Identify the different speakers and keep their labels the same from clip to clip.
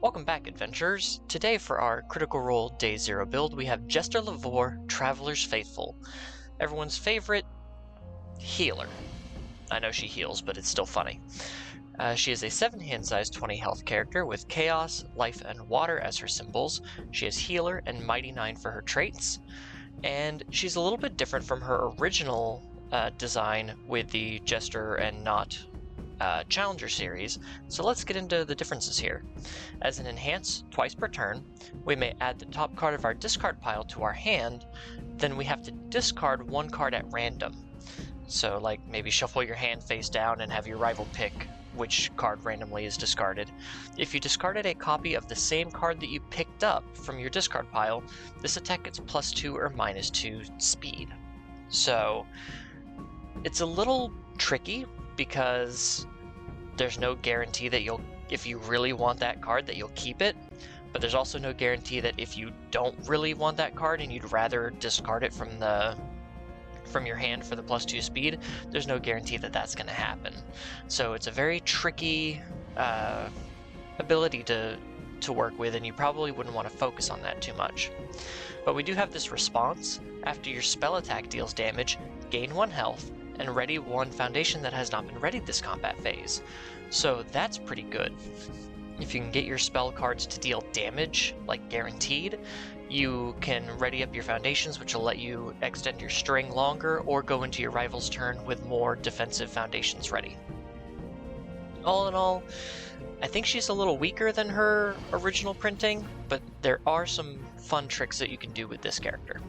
Speaker 1: Welcome back, adventurers! Today for our Critical Role Day 0 build, we have Jester Lavorre, Traveler's Faithful, everyone's favorite healer. I know she heals, but it's still funny. She is a 7 hand size 20 health character with Chaos, Life, and Water as her symbols. She has Healer and Mighty 9 for her traits, and she's a little bit different from her original design with the Jester and Not Challenger series, so let's get into the differences here. As an enhance twice per turn, we may add the top card of our discard pile to our hand, then we have to discard one card at random. So like maybe shuffle your hand face down and have your rival pick which card randomly is discarded. If you discarded a copy of the same card that you picked up from your discard pile, this attack gets +2 or -2 speed. So it's a little tricky because there's no guarantee that if you really want that card, that you'll keep it, but there's also no guarantee that if you don't really want that card and you'd rather discard it from your hand for the +2 speed, there's no guarantee that that's going to happen. So it's a very tricky ability to work with, and you probably wouldn't want to focus on that too much. But we do have this response. After your spell attack deals damage, gain 1 health, and ready 1 foundation that has not been readied this combat phase. So that's pretty good. If you can get your spell cards to deal damage, like guaranteed, you can ready up your foundations, which will let you extend your string longer or go into your rival's turn with more defensive foundations ready. All in all, I think she's a little weaker than her original printing, but there are some fun tricks that you can do with this character.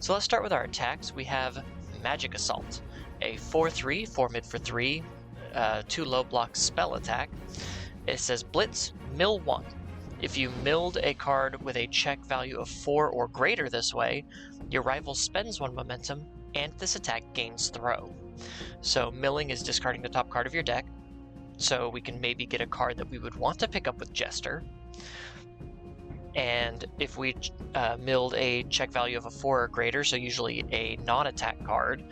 Speaker 1: So let's start with our attacks. We have Magic Assault, a 4/3, 4 mid for 3, 2 low block spell attack. It says Blitz, mill 1. If you milled a card with a check value of 4 or greater this way, your rival spends 1 momentum, and this attack gains throw. So milling is discarding the top card of your deck, so we can maybe get a card that we would want to pick up with Jester. And if we milled a check value of a 4 or greater, so usually a non-attack card,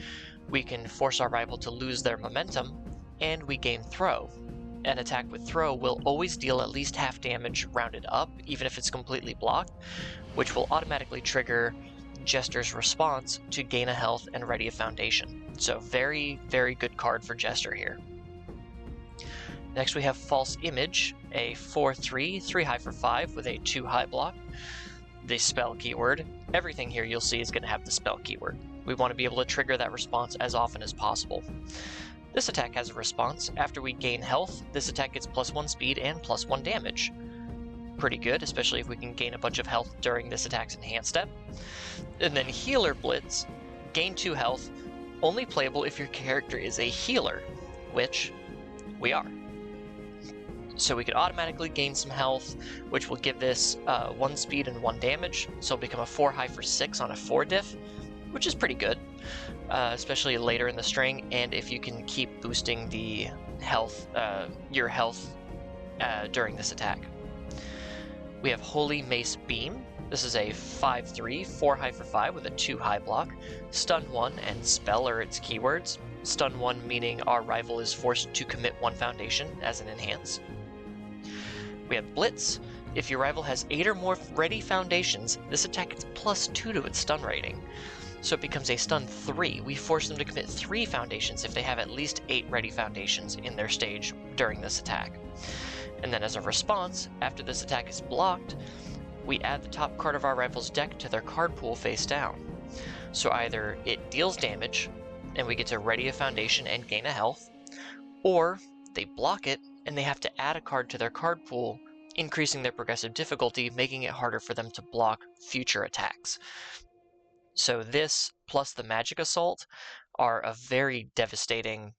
Speaker 1: we can force our rival to lose their momentum, and we gain throw. An attack with throw will always deal at least half damage rounded up, even if it's completely blocked, which will automatically trigger Jester's response to gain a health and ready a foundation. So very, very good card for Jester here. Next we have False Image, a 4/3, 3 high for 5 with a 2 high block. The spell keyword. Everything here you'll see is going to have the spell keyword. We want to be able to trigger that response as often as possible. This attack has a response. After we gain health, this attack gets +1 speed and +1 damage. Pretty good, especially if we can gain a bunch of health during this attack's enhanced step. And then Healer Blitz, gain 2 health, only playable if your character is a healer, which we are. So we could automatically gain some health, which will give this 1 speed and 1 damage, so it'll become a 4 high for 6 on a 4 diff, which is pretty good, especially later in the string, and if you can keep boosting the health, your health during this attack. We have Holy Mace Beam. This is a 5/3, 4 high for 5 with a 2 high block. Stun 1 and Spell are its keywords. Stun 1 meaning our rival is forced to commit 1 foundation as an enhance. We have Blitz. If your rival has 8 or more ready foundations, this attack gets +2 to its stun rating. So it becomes a stun 3. We force them to commit 3 foundations if they have at least 8 ready foundations in their stage during this attack. And then as a response, after this attack is blocked, we add the top card of our rival's deck to their card pool face down. So either it deals damage, and we get to ready a foundation and gain a health, or they block it, and they have to add a card to their card pool, increasing their progressive difficulty, making it harder for them to block future attacks. So this, plus the Magic Assault, are a very devastating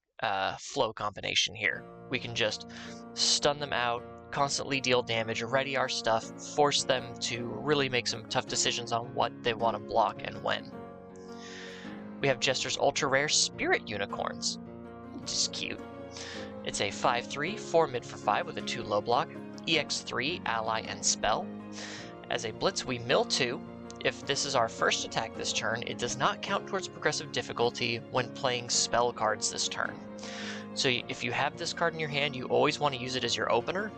Speaker 1: flow combination here. We can just stun them out, constantly deal damage, ready our stuff, force them to really make some tough decisions on what they want to block and when. We have Jester's Ultra Rare Spirit Unicorns, which is cute. It's a 5/3, 4 mid for 5 with a 2 low block, EX3, Ally, and Spell. As a Blitz, we mill 2. If this is our first attack this turn, it does not count towards progressive difficulty when playing spell cards this turn. So if you have this card in your hand, you always want to use it as your opener,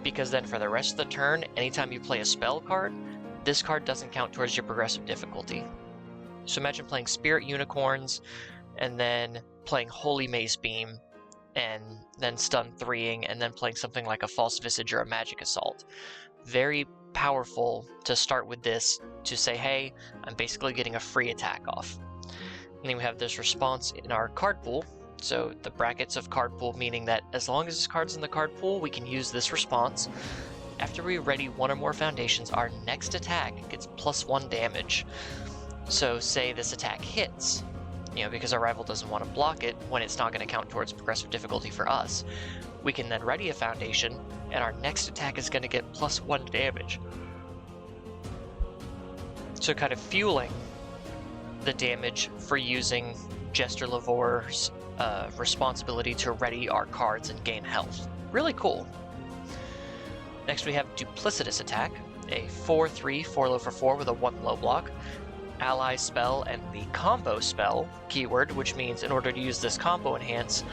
Speaker 1: because then for the rest of the turn, anytime you play a spell card, this card doesn't count towards your progressive difficulty. So imagine playing Spirit Unicorns, and then playing Holy Mace Beam, and then Stun 3ing, and then playing something like a False Visage or a Magic Assault. Very powerful to start with this to say, hey, I'm basically getting a free attack off. And then we have this response in our card pool. So the brackets of card pool meaning that as long as this card's in the card pool, we can use this response. After we ready one or more foundations, our next attack gets +1 damage. So say this attack hits, because our rival doesn't want to block it when it's not going to count towards progressive difficulty for us. We can then ready a foundation, and our next attack is going to get +1 damage. So kind of fueling the damage for using Jester Lavorre's responsibility to ready our cards and gain health. Really cool. Next we have Duplicitous Attack, a 4/3 4 low for 4 with a 1 low block. Ally spell and the combo spell keyword, which means in order to use this combo enhance,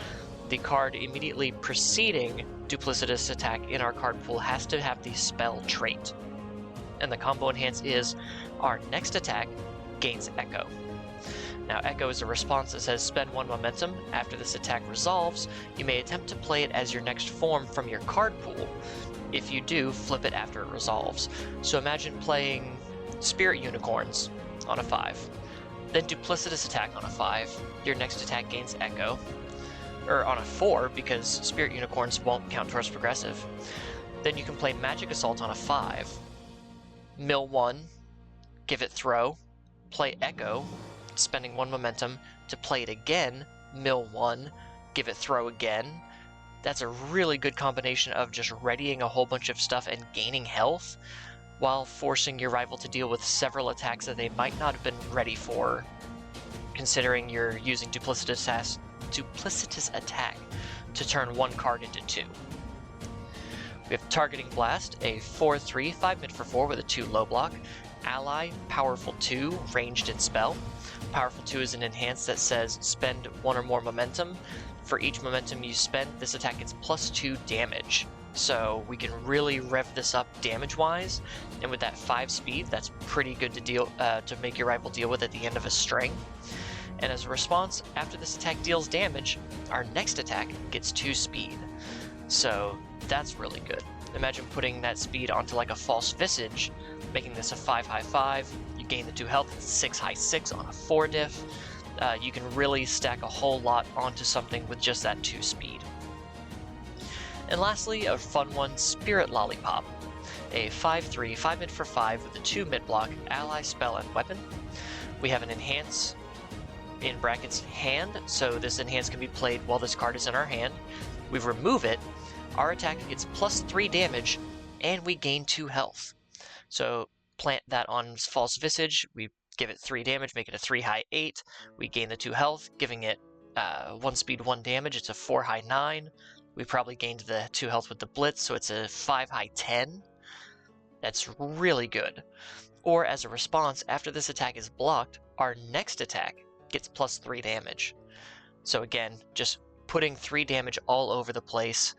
Speaker 1: the card immediately preceding Duplicitous Attack in our card pool has to have the spell trait. And the combo enhance is our next attack gains Echo. Now Echo is a response that says spend 1 momentum. After this attack resolves, you may attempt to play it as your next form from your card pool. If you do, flip it after it resolves. So imagine playing Spirit Unicorns on a 5, then Duplicitous Attack on a 5. Your next attack gains Echo, or on a 4 because Spirit Unicorns won't count towards progressive. Then you can play Magic Assault on a 5, mill 1, give it throw, play Echo, spending 1 momentum to play it again, mill 1, give it throw again. That's a really good combination of just readying a whole bunch of stuff and gaining health, while forcing your rival to deal with several attacks that they might not have been ready for, considering you're using Duplicitous Attack to turn 1 card into 2. We have Targeting Blast, a 4/3 5 mid for 4 with a 2 low block. Ally, Powerful 2, ranged in spell. Powerful 2 is an enhance that says spend 1 or more momentum. For each momentum you spend, this attack gets +2 damage. So we can really rev this up damage-wise, and with that 5 speed, that's pretty good to make your rival deal with at the end of a string. And as a response, after this attack deals damage, our next attack gets 2 speed. So that's really good. Imagine putting that speed onto like a False Visage, making this a 5 high 5, you gain the 2 health, it's 6 high 6 on a 4 diff. You can really stack a whole lot onto something with just that 2 speed. And lastly, a fun one, Spirit Lollipop, a 5/3 5 mid for 5 with a 2 mid block, ally spell and weapon. We have an enhance in brackets hand, so this enhance can be played while this card is in our hand. We remove it, our attack gets +3 damage, and we gain 2 health. So plant that on False Visage, we give it 3 damage, make it a 3 high 8, we gain the 2 health, giving it 1 speed 1 damage, it's a 4 high 9. We probably gained the 2 health with the Blitz, so it's a 5 high 10. That's really good. Or as a response, after this attack is blocked, our next attack gets +3 damage. So again, just putting 3 damage all over the place,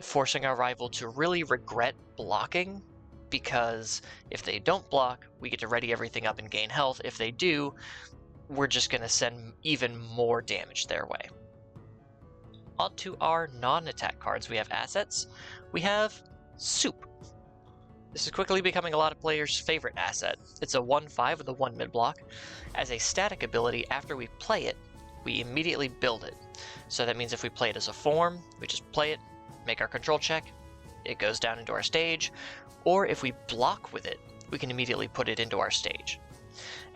Speaker 1: forcing our rival to really regret blocking, because if they don't block, we get to ready everything up and gain health. If they do, we're just going to send even more damage their way. On to our non-attack cards. We have assets. We have Soup. This is quickly becoming a lot of players' favorite asset. It's a 1/5 with a 1 mid block. As a static ability, after we play it, we immediately build it. So that means if we play it as a form, we just play it, make our control check, it goes down into our stage, or if we block with it, we can immediately put it into our stage.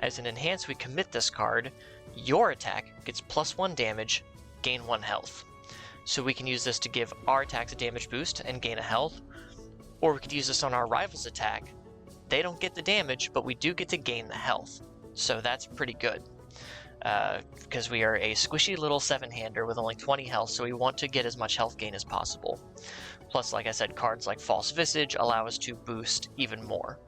Speaker 1: As an enhance, we commit this card, your attack gets +1 damage, gain 1 health. So we can use this to give our attacks a damage boost and gain a health, or we could use this on our rival's attack. They don't get the damage, but we do get to gain the health. So that's pretty good. Because we are a squishy little 7-hander with only 20 health, so we want to get as much health gain as possible. Plus, like I said, cards like False Visage allow us to boost even more.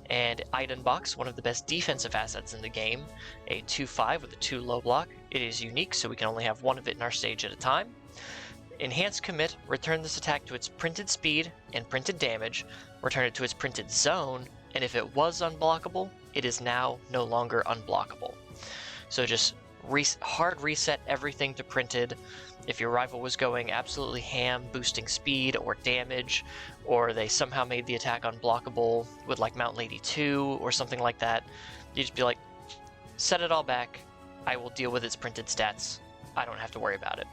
Speaker 1: And Item Box, one of the best defensive assets in the game, a 2/5 with a 2 low block. It is unique, so we can only have one of it in our stage at a time. Enhance commit, return this attack to its printed speed and printed damage, return it to its printed zone, and if it was unblockable, it is now no longer unblockable. So just hard reset everything to printed. If your rival was going absolutely ham, boosting speed or damage, or they somehow made the attack unblockable with like Mount Lady 2 or something like that, you just be like, set it all back, I will deal with its printed stats, I don't have to worry about it.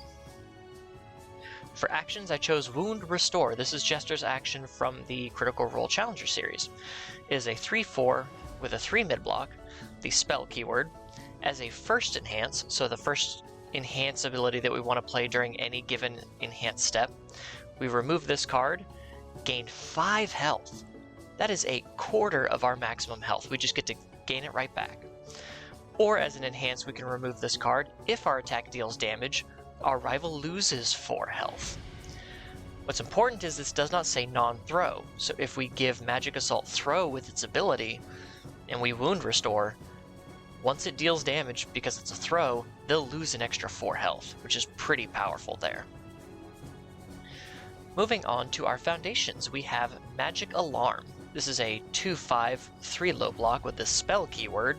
Speaker 1: For actions, I chose Wound Restore. This is Jester's action from the Critical Role Challenger series. It is a 3/4 with a 3 mid block, the spell keyword, as a first enhance, so the first enhance ability that we want to play during any given enhance step. We remove this card, gain 5 health. That is a quarter of our maximum health. We just get to gain it right back. Or as an enhance, we can remove this card. If our attack deals damage, our rival loses 4 health. What's important is this does not say non-throw, so if we give Magic Assault Throw with its ability, and we Wound Restore, once it deals damage, because it's a throw, they'll lose an extra 4 health, which is pretty powerful there. Moving on to our foundations, we have Magic Alarm. This is a 2/5, 3 low block with the spell keyword.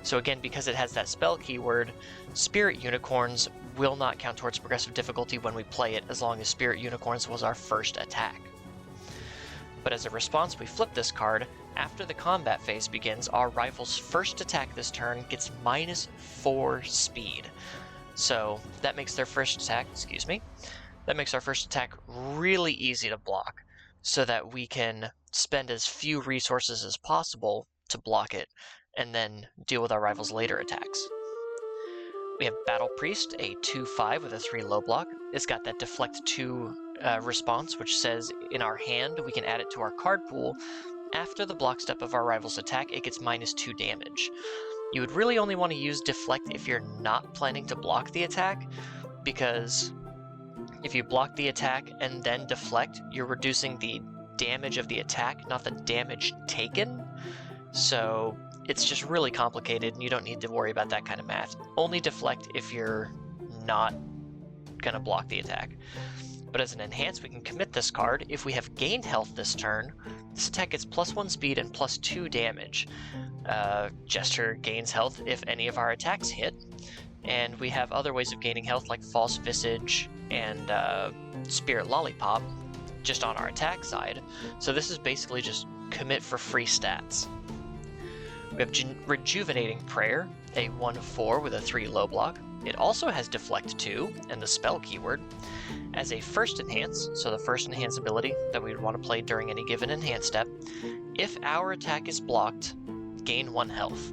Speaker 1: So again, because it has that spell keyword, Spirit Unicorns will not count towards progressive difficulty when we play it, as long as Spirit Unicorns was our first attack. But as a response, we flip this card. After the combat phase begins, our rival's first attack this turn gets -4 speed. So that makes their first attack, that makes our first attack really easy to block, so that we can spend as few resources as possible to block it, and then deal with our rival's later attacks. We have Battle Priest, a 2/5 with a 3 low block. It's got that Deflect 2 response, which says in our hand we can add it to our card pool. After the block step of our rival's attack, it gets -2 damage. You would really only want to use Deflect if you're not planning to block the attack, because if you block the attack and then deflect, you're reducing the damage of the attack, not the damage taken. So it's just really complicated, and you don't need to worry about that kind of math. Only deflect if you're not going to block the attack. But as an enhance, we can commit this card. If we have gained health this turn, this attack gets +1 speed and +2 damage. Jester gains health if any of our attacks hit, and we have other ways of gaining health like False Visage and Spirit Lollipop just on our attack side. So this is basically just commit for free stats. We have Rejuvenating Prayer, a 1/4 with a 3 low block. It also has Deflect 2 and the spell keyword. As a first enhance, so the first enhance ability that we would want to play during any given enhance step, if our attack is blocked, gain 1 health.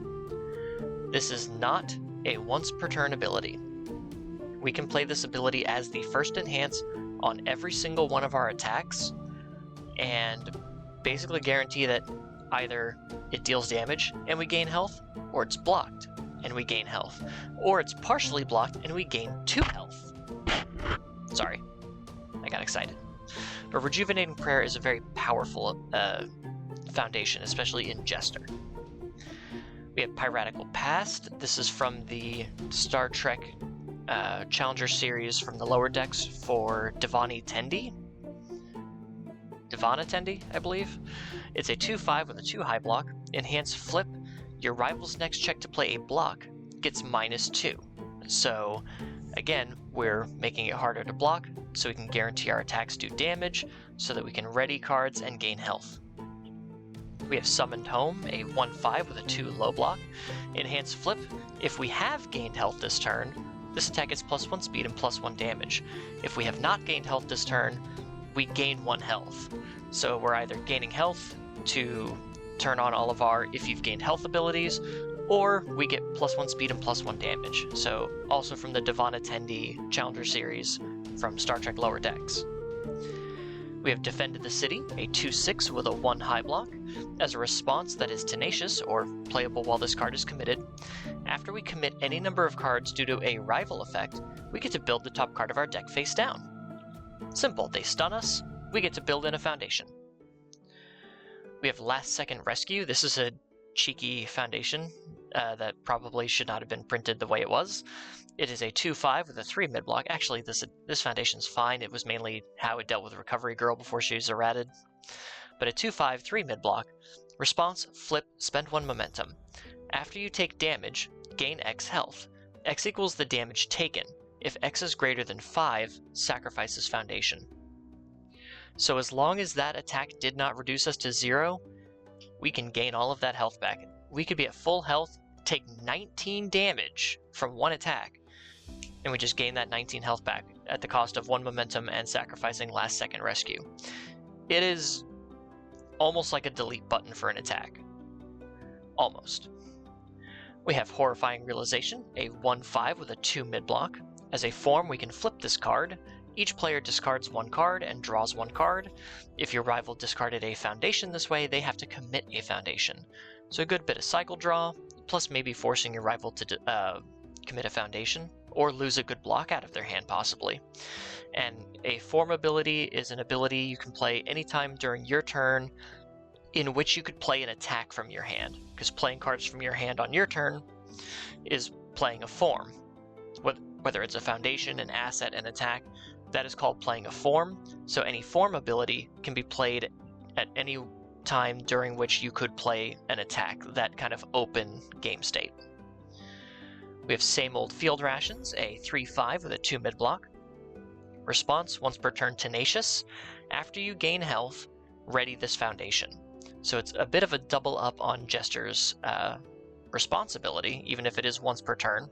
Speaker 1: This is not a once per turn ability. We can play this ability as the first enhance on every single one of our attacks, and basically guarantee that either it deals damage and we gain health, or it's blocked and we gain health, or it's partially blocked and we gain 2 health. Sorry, I got excited. But Rejuvenating Prayer is a very powerful foundation, especially in Jester. We have Piratical Past. This is from the Star Trek Challenger series from the lower decks for Divani Tendi. Divana Tendi, I believe. It's a 2/5 with a 2 high block. Enhance flip. Your rival's next check to play a block gets -2. So, again, we're making it harder to block, so we can guarantee our attacks do damage, so that we can ready cards and gain health. We have Summoned Home, a 1/5 with a 2 low block. Enhance flip. If we have gained health this turn, this attack gets +1 speed and +1 damage. If we have not gained health this turn, we gain 1 health. So we're either gaining health to turn on all of our if you've gained health abilities, or we get +1 speed and +1 damage. So also from the Divana Tendi Challenger series from Star Trek Lower Decks. We have Defended the City, a 2/6 with a 1 high block. As a response that is tenacious, or playable while this card is committed, after we commit any number of cards due to a rival effect, we get to build the top card of our deck face down. Simple, they stun us, we get to build in a foundation. We have Last Second Rescue. This is a cheeky foundation that probably should not have been printed the way it was. It is a 2/5 with a 3 mid-block. Actually, this foundation's fine. It was mainly how it dealt with Recovery Girl before she was errated. But a 2/5, 3 mid-block. Response, flip, spend 1 momentum. After you take damage, gain X health. X equals the damage taken. If X is greater than 5, sacrifice this foundation. So as long as that attack did not reduce us to 0, we can gain all of that health back. We could be at full health, take 19 damage from one attack, and we just gain that 19 health back at the cost of 1 momentum and sacrificing last second rescue. It is almost like a delete button for an attack. Almost. We have Horrifying Realization, a 1/5 with a 2 mid-block. As a form, we can flip this card. Each player discards 1 card and draws 1 card. If your rival discarded a foundation this way, they have to commit a foundation. So a good bit of cycle draw, plus maybe forcing your rival to commit a foundation, or lose a good block out of their hand possibly. And a form ability is an ability you can play anytime during your turn in which you could play an attack from your hand, because playing cards from your hand on your turn is playing a form. Whether it's a foundation, an asset, an attack, that is called playing a form. So any form ability can be played at any time during which you could play an attack, that kind of open game state. We have Same Old Field Rations, a 3/5 with a 2 mid-block. Response, once per turn, Tenacious. After you gain health, ready this foundation. So it's a bit of a double up on Jester's responsibility, even if it is once per turn.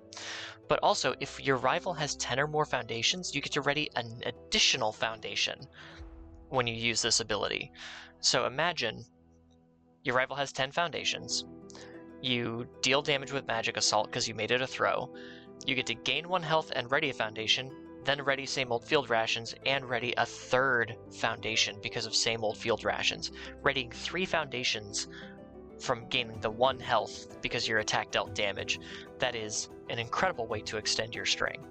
Speaker 1: But also, if your rival has 10 or more foundations, you get to ready an additional foundation when you use this ability. So imagine your rival has 10 foundations. You deal damage with Magic Assault because you made it a throw. You get to gain 1 health and ready a foundation, then ready Same Old Field Rations, and ready a 3rd foundation because of Same Old Field Rations. Readying 3 foundations from gaining the 1 health because your attack dealt damage. That is an incredible way to extend your string.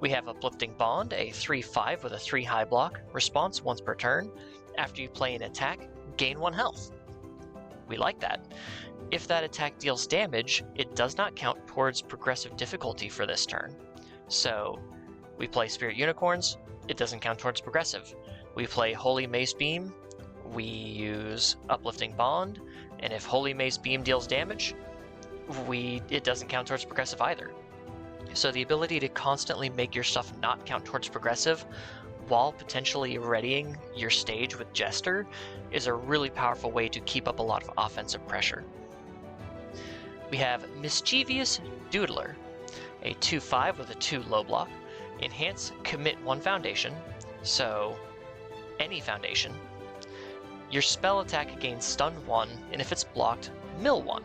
Speaker 1: We have Uplifting Bond, a 3/5 with a 3 high block. Response, once per turn. After you play an attack, gain 1 health. We like that. If that attack deals damage, it does not count towards progressive difficulty for this turn. So we play Spirit Unicorns, it doesn't count towards progressive. We play Holy Mace Beam, we use Uplifting Bond, and if Holy Mace Beam deals damage, it doesn't count towards progressive either. So the ability to constantly make your stuff not count towards progressive while potentially readying your stage with Jester is a really powerful way to keep up a lot of offensive pressure. We have Mischievous Doodler, a 2/5 with a 2 low block. Enhance, commit 1 foundation, so any foundation. Your spell attack gains stun 1, and if it's blocked, mill 1.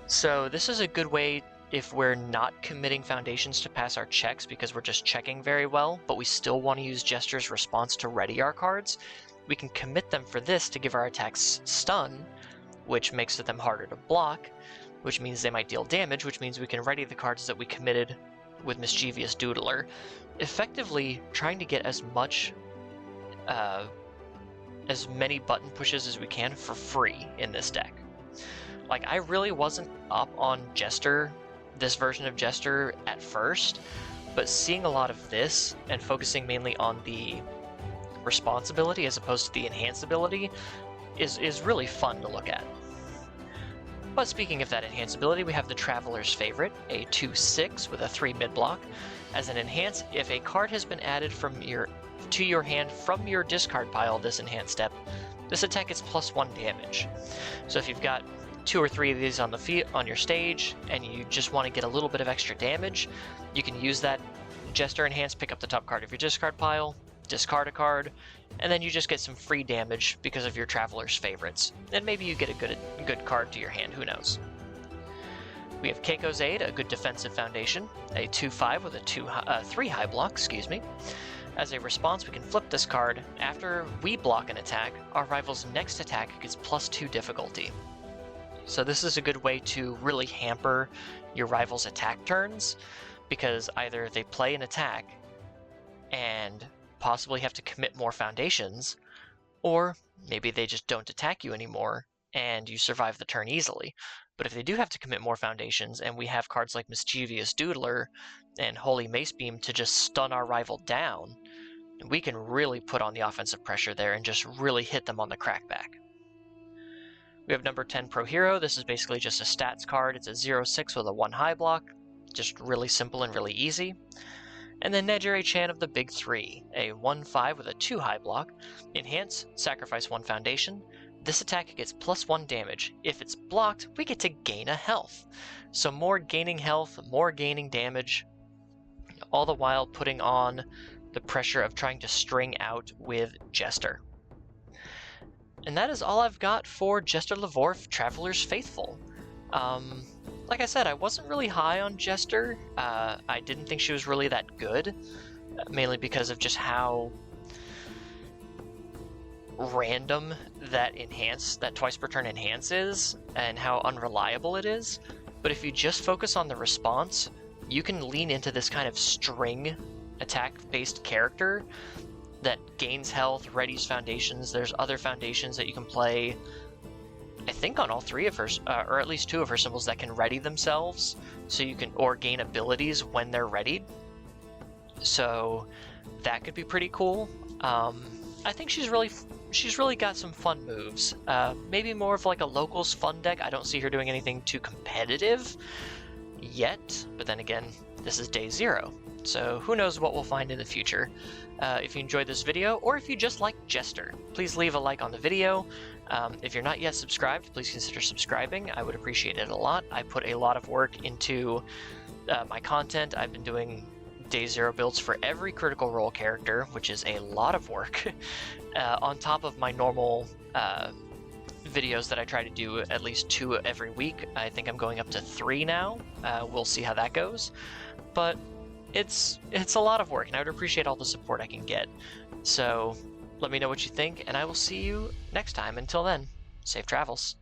Speaker 1: So this is a good way if we're not committing foundations to pass our checks because we're just checking very well, but we still want to use Jester's response to ready our cards. We can commit them for this to give our attacks stun, which makes them harder to block, which means they might deal damage, which means we can ready the cards that we committed with Mischievous Doodler, effectively trying to get as many button pushes as we can for free in this deck. Like, I really wasn't up on Jester, this version of Jester at first, but seeing a lot of this and focusing mainly on the responsibility as opposed to the enhance ability is really fun to look at. But speaking of that enhance ability, we have the Traveler's Favorite, a 2/6 with a 3 mid-block. As an enhance, if a card has been added to your hand from your discard pile this enhance step, this attack gets +1 damage. So if you've got 2 or 3 of these on your stage and you just want to get a little bit of extra damage, you can use that Jester Enhance, pick up the top card of your discard pile, discard a card, and then you just get some free damage because of your Traveler's Favorites. And maybe you get a good card to your hand, who knows. We have Keiko's Aid, a good defensive foundation, a 2/5 with a 3 high block, excuse me. As a response, we can flip this card. After we block an attack, our rival's next attack gets +2 difficulty. So this is a good way to really hamper your rival's attack turns, because either they play an attack and possibly have to commit more foundations, or maybe they just don't attack you anymore and you survive the turn easily. But if they do have to commit more foundations, and we have cards like Mischievous Doodler and Holy Mace Beam to just stun our rival down, we can really put on the offensive pressure there and just really hit them on the crackback. We have number 10 Pro Hero. This is basically just a stats card. It's a 0/6 with a 1 high block. Just really simple and really easy. And then Nejire Chan of the Big Three, a 1/5 with a 2 high block. Enhance, sacrifice 1 foundation. This attack gets +1 damage. If it's blocked, we get to gain a health. So more gaining health, more gaining damage, all the while putting on the pressure of trying to string out with Jester. And that is all I've got for Jester Lavorre, Traveler's Faithful. Like I said, I wasn't really high on Jester. I didn't think she was really that good, mainly because of just how random that twice per turn enhance is, and how unreliable it is. But if you just focus on the response, you can lean into this kind of string attack-based character that gains health, readies foundations. There's other foundations that you can play, I think on all 3 of her, or at least 2 of her symbols that can ready themselves, so you can, or gain abilities when they're readied. So that could be pretty cool. I think she's really got some fun moves. Maybe more of like a locals fun deck. I don't see her doing anything too competitive yet, but then again, this is day 0. So who knows what we'll find in the future. If you enjoyed this video, or if you just like Jester, please leave a like on the video. If you're not yet subscribed, please consider subscribing. I would appreciate it a lot. I put a lot of work into my content. I've been doing day 0 builds for every Critical Role character, which is a lot of work, on top of my normal videos that I try to do at least 2 every week. I think I'm going up to 3 now. We'll see how that goes. But it's a lot of work, and I would appreciate all the support I can get. So let me know what you think, and I will see you next time. Until then, safe travels.